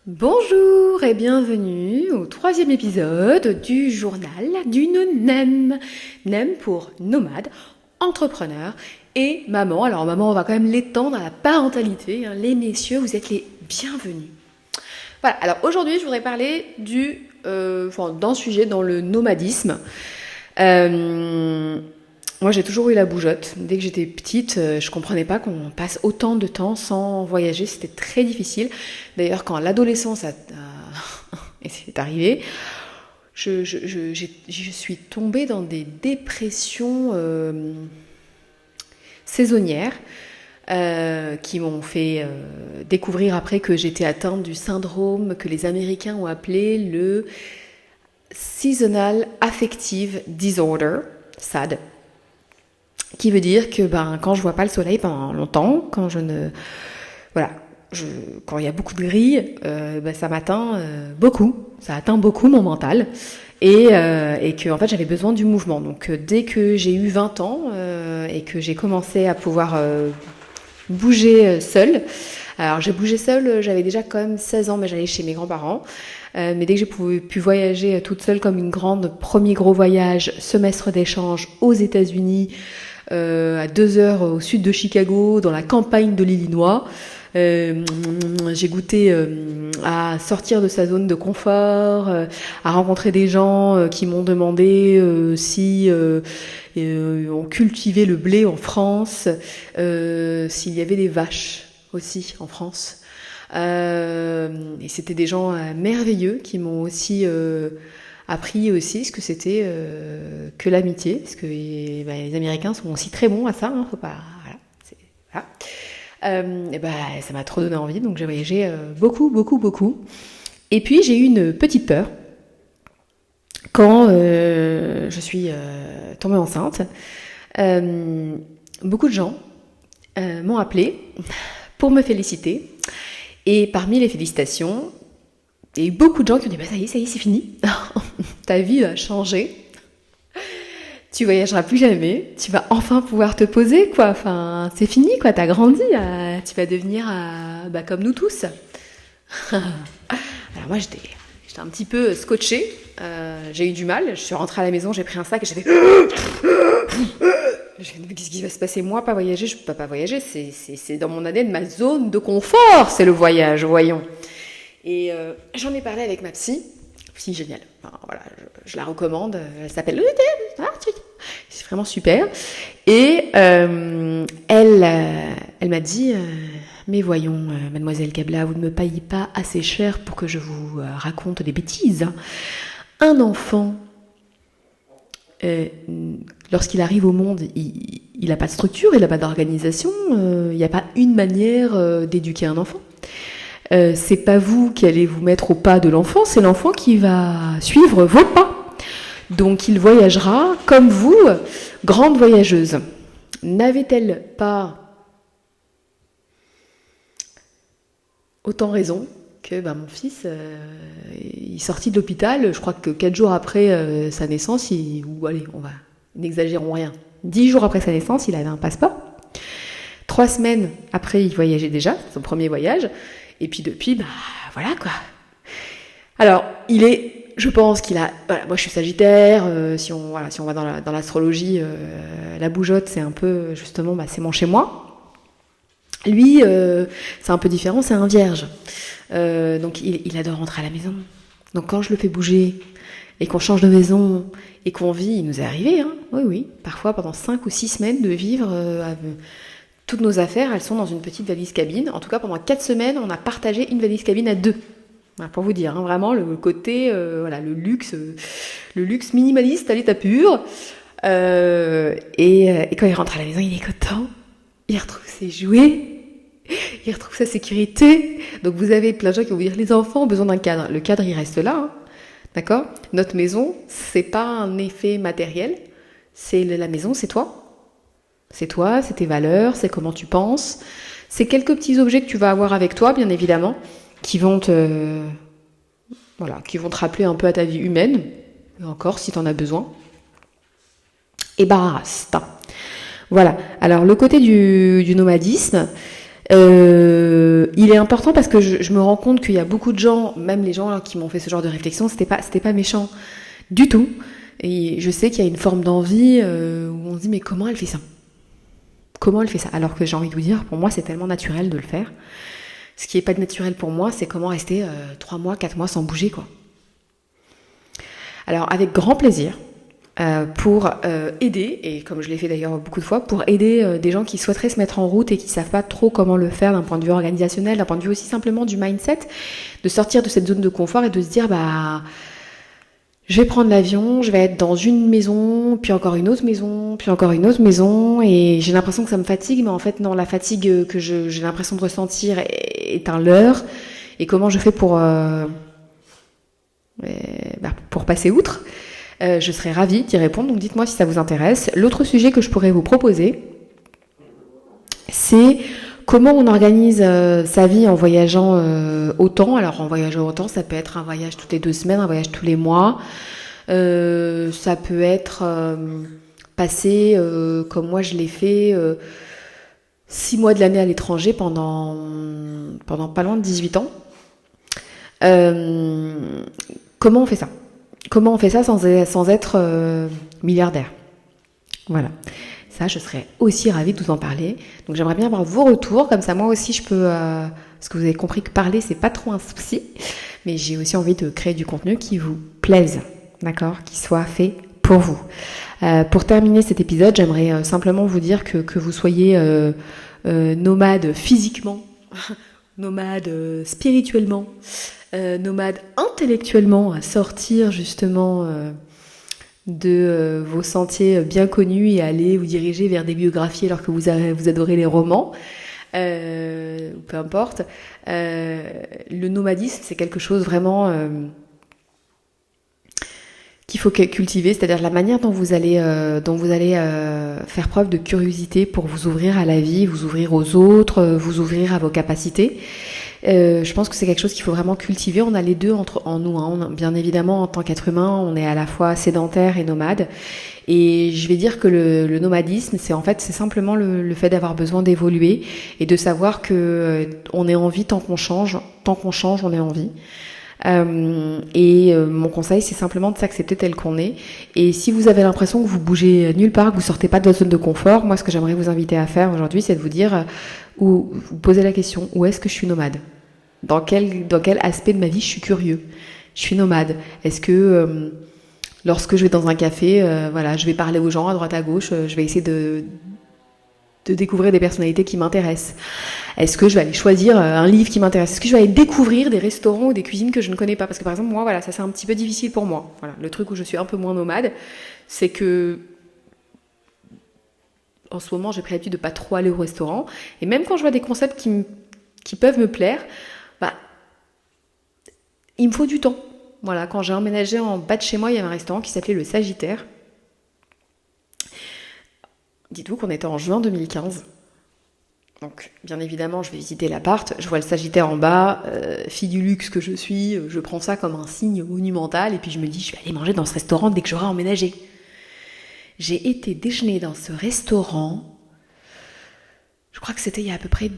Bonjour et bienvenue au troisième épisode du journal d'une NEM. NEM pour nomade, entrepreneur et maman. Alors maman, on va quand même l'étendre à la parentalité. Les messieurs, vous êtes les bienvenus. Voilà, alors aujourd'hui je voudrais parler d'un sujet dans le nomadisme. Moi, j'ai toujours eu la bougeotte. Dès que j'étais petite, je comprenais pas qu'on passe autant de temps sans voyager. C'était très difficile. D'ailleurs, quand l'adolescence est arrivée, je suis tombée dans des dépressions saisonnières qui m'ont fait découvrir après que j'étais atteinte du syndrome que les Américains ont appelé le Seasonal Affective Disorder, SAD. Qui veut dire que quand je vois pas le soleil pendant longtemps, quand quand il y a beaucoup de gris, ça m'atteint beaucoup. Ça atteint beaucoup mon mental et que en fait j'avais besoin du mouvement. Donc dès que j'ai eu 20 ans et que j'ai commencé à pouvoir bouger seule. Alors j'ai bougé seule, j'avais déjà quand même 16 ans, mais j'allais chez mes grands-parents. Mais dès que j'ai pu voyager toute seule comme une grande, premier gros voyage, semestre d'échange aux États-Unis, à 2 heures au sud de Chicago, dans la campagne de l'Illinois. J'ai goûté à sortir de sa zone de confort, à rencontrer des gens qui m'ont demandé si on cultivait le blé en France, s'il y avait des vaches aussi en France. Et c'était des gens merveilleux qui m'ont aussi appris aussi ce que c'était que l'amitié, parce que les Américains sont aussi très bons à ça, hein, faut pas, voilà. Ça m'a trop donné envie, donc j'ai voyagé beaucoup. Et puis j'ai eu une petite peur quand je suis tombée enceinte. Beaucoup de gens m'ont appelé pour me féliciter, et parmi les félicitations, il y a eu beaucoup de gens qui ont dit ça y est, c'est fini. Ta vie va changer. Tu voyageras plus jamais. Tu vas enfin pouvoir te poser, quoi. Enfin, c'est fini, quoi. T'as grandi. Tu vas devenir comme nous tous. Alors moi, j'étais un petit peu scotchée. J'ai eu du mal. Je suis rentrée à la maison, j'ai pris un sac et j'ai fait... Qu'est-ce qui va se passer? Moi, pas voyager, je peux pas voyager. C'est dans mon ADN, ma zone de confort, c'est le voyage, voyons. Et j'en ai parlé avec ma psy géniale. Enfin, voilà, je la recommande. Elle s'appelle... C'est vraiment super. Et elle m'a dit, mais voyons, mademoiselle Kabla, vous ne me payez pas assez cher pour que je vous raconte des bêtises. Un enfant, lorsqu'il arrive au monde, il n'a pas de structure, il n'a pas d'organisation, il n'y a pas une manière d'éduquer un enfant. C'est pas vous qui allez vous mettre au pas de l'enfant, c'est l'enfant qui va suivre vos pas. Donc il voyagera comme vous, grande voyageuse. N'avait-elle pas autant raison que mon fils, il sortit de l'hôpital, je crois que 4 jours après sa naissance, n'exagérons rien, 10 jours après sa naissance, il avait un passeport. 3 semaines après, il voyageait déjà, son premier voyage. Et puis depuis, voilà quoi. Alors, je pense qu'il a... Voilà, moi je suis Sagittaire, si on va dans l'astrologie, la bougeotte c'est un peu, justement, c'est mon chez moi. Lui, c'est un peu différent, c'est un Vierge. Donc il adore rentrer à la maison. Donc quand je le fais bouger, et qu'on change de maison, et qu'on vit, il nous est arrivé, hein, oui, parfois pendant 5 ou 6 semaines de vivre... toutes nos affaires, elles sont dans une petite valise cabine. En tout cas, pendant 4 semaines, on a partagé une valise cabine à 2. Voilà, pour vous dire, hein, vraiment le côté, le luxe minimaliste à l'état pur. Et quand il rentre à la maison, il est content. Il retrouve ses jouets. Il retrouve sa sécurité. Donc vous avez plein de gens qui vont vous dire, les enfants ont besoin d'un cadre. Le cadre, il reste là, hein, d'accord? Notre maison, c'est pas un effet matériel. La maison, c'est toi. C'est toi, c'est tes valeurs, c'est comment tu penses. C'est quelques petits objets que tu vas avoir avec toi, bien évidemment, qui vont te rappeler un peu à ta vie humaine, et encore si tu en as besoin. Et basta. Voilà. Alors le côté du nomadisme, Il est important parce que je me rends compte qu'il y a beaucoup de gens, même les gens là, qui m'ont fait ce genre de réflexion, c'était pas méchant du tout. Et je sais qu'il y a une forme d'envie où on se dit mais comment elle fait ça ? Comment elle fait ça ? Alors que j'ai envie de vous dire, pour moi c'est tellement naturel de le faire. Ce qui est pas naturel pour moi, c'est comment rester 3 mois, 4 mois sans bouger, quoi. Alors avec grand plaisir, pour aider, et comme je l'ai fait d'ailleurs beaucoup de fois, pour aider des gens qui souhaiteraient se mettre en route et qui savent pas trop comment le faire d'un point de vue organisationnel, d'un point de vue aussi simplement du mindset, de sortir de cette zone de confort et de se dire je vais prendre l'avion, je vais être dans une maison, puis encore une autre maison, puis encore une autre maison, et j'ai l'impression que ça me fatigue, mais en fait non, la fatigue que j'ai l'impression de ressentir est un leurre, et comment je fais pour passer outre. Je serais ravie d'y répondre, donc dites-moi si ça vous intéresse. L'autre sujet que je pourrais vous proposer, c'est comment on organise sa vie en voyageant autant. Alors en voyageant autant, ça peut être un voyage toutes les 2 semaines, un voyage tous les mois. Ça peut être passer, comme moi je l'ai fait, 6 mois de l'année à l'étranger pendant pas loin de 18 ans. Comment on fait ça ? Comment on fait ça sans être milliardaire ? Voilà. Ça, je serais aussi ravie de vous en parler. Donc j'aimerais bien avoir vos retours, comme ça moi aussi je peux... parce que vous avez compris que parler, c'est pas trop un souci, mais j'ai aussi envie de créer du contenu qui vous plaise, d'accord ? Qui soit fait pour vous. Pour terminer cet épisode, j'aimerais simplement vous dire que vous soyez nomade physiquement, nomade spirituellement, nomade intellectuellement, à sortir justement de vos sentiers bien connus et aller vous diriger vers des biographies alors que vous adorez les romans, peu importe. Le nomadisme, c'est quelque chose vraiment qu'il faut cultiver, c'est-à-dire la manière dont vous allez faire preuve de curiosité pour vous ouvrir à la vie, vous ouvrir aux autres, vous ouvrir à vos capacités. Je pense que c'est quelque chose qu'il faut vraiment cultiver. On a les deux en nous, hein. Bien évidemment, en tant qu'être humain, on est à la fois sédentaire et nomade. Et je vais dire que le nomadisme, c'est simplement le fait d'avoir besoin d'évoluer et de savoir que on est en vie tant qu'on change, on est en vie. Mon conseil, c'est simplement de s'accepter tel qu'on est. Et si vous avez l'impression que vous bougez nulle part, que vous sortez pas de votre zone de confort, moi, ce que j'aimerais vous inviter à faire aujourd'hui, c'est de vous dire, ou vous poser la question, où est-ce que je suis nomade ? Dans quel aspect de ma vie je suis curieux ? Je suis nomade. Est-ce que lorsque je vais dans un café, je vais parler aux gens à droite à gauche, je vais essayer de découvrir des personnalités qui m'intéressent. Est-ce que je vais aller choisir un livre qui m'intéresse ? Est-ce que je vais aller découvrir des restaurants ou des cuisines que je ne connais pas ? Parce que par exemple, moi, voilà, ça c'est un petit peu difficile pour moi. Voilà, le truc où je suis un peu moins nomade, c'est que en ce moment, j'ai pris l'habitude de pas trop aller au restaurant. Et même quand je vois des concepts qui peuvent me plaire, il me faut du temps. Voilà, quand j'ai emménagé en bas de chez moi, il y avait un restaurant qui s'appelait le Sagittaire. Dites-vous qu'on était en juin 2015. Donc, bien évidemment, je vais visiter l'appart. Je vois le Sagittaire en bas. Fille du luxe que je suis, je prends ça comme un signe monumental. Et puis je me dis, je vais aller manger dans ce restaurant dès que j'aurai emménagé. J'ai été déjeuner dans ce restaurant. Je crois que c'était il y a à peu près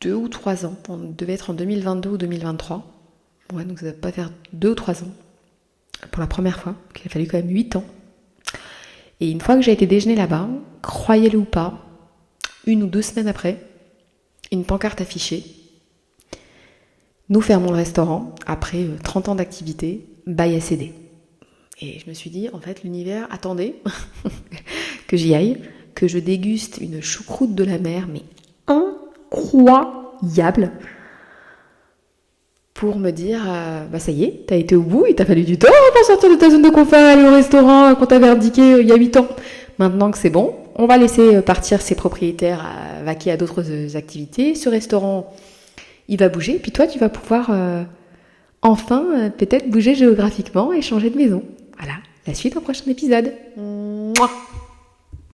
2 ou 3 ans. On devait être en 2022 ou 2023. Ouais, donc ça ne va pas faire 2 ou 3 ans. Pour la première fois. Il a fallu quand même 8 ans. Et une fois que j'ai été déjeuner là-bas, croyez-le ou pas, 1 ou 2 semaines après, une pancarte affichée. Nous fermons le restaurant après 30 ans d'activité, bail à céder. Et je me suis dit, en fait, l'univers attendait que j'y aille, que je déguste une choucroute de la mer, mais incroyable, pour me dire, ça y est, t'as été au bout, il t'a fallu du temps pour sortir de ta zone de confort, aller au restaurant qu'on t'avait indiqué il y a 8 ans. Maintenant que c'est bon, on va laisser partir ses propriétaires à vaquer à d'autres activités. Ce restaurant, il va bouger, puis toi, tu vas pouvoir enfin peut-être bouger géographiquement et changer de maison. Voilà, la suite au prochain épisode. Mouah.